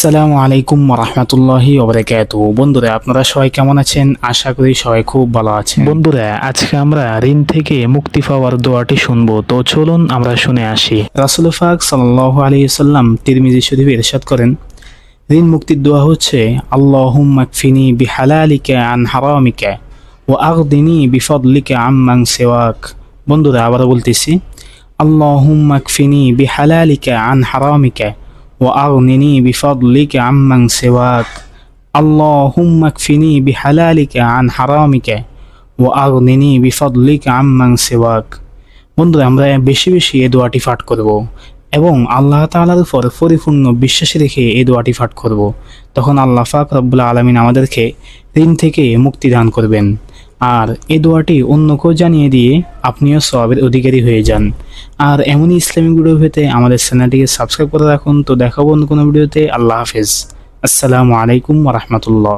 আসসালামু আলাইকুম রাহমাতুল্লাহি ওয়া বারাকাতুহু। বন্ধুরা, আপনারা সবাই কেমন আছেন? আশা করি সবাই খুব ভালো আছেন। বন্ধুরা, আজকে আমরা ঋণ থেকে মুক্তি পাওয়ার দোয়াটি শুনবো, তো চলুন আমরা শুনে আসি। রাসূল পাক সাল্লাল্লাহু আলাইহি ওয়াসাল্লাম তিরমিজি শরীফে ইরশাদ করেন, ঋণ মুক্তির দোয়া হচ্ছে আল্লাহুম্মা কফিনি বিহালালিকা আন হারামিকা ওয়া আগদিনি বিফদলিকা আম্মান সিওয়াক। বন্ধুরা, আবার বলতেছি, আল্লাহুম্মা কফিনি বিহালালিকা আন হারামিকা وأغنني بفضلك عمن سواك اللهم اكفني بحلالك عن حرامك وأغنني بفضلك عمن سواك। বন্ধুরা, আমরা বেশি বেশি এই দোয়াটি পাঠ করব এবং আল্লাহ তাআলার উপর পরিপূর্ণ বিশ্বাস রেখে এই দোয়াটি পাঠ করব। তখন আল্লাহ পাক রব্বুল আলামিন আমাদেরকে ঋণ থেকে মুক্তি দান করবেন। আর এই দোয়াটি অন্য কেউ জানিয়ে দিয়ে আপনিও সওয়াবের অধিকারী হয়ে যান। আর এমনই ইসলামিক ভিডিও পেতে আমাদের চ্যানেলটিকে সাবস্ক্রাইব করে রাখুন। তো দেখাবো অন্য কোনো ভিডিওতে। আল্লাহ হাফেজ। আসসালামু আলাইকুম ওয়া রাহমাতুল্লাহ।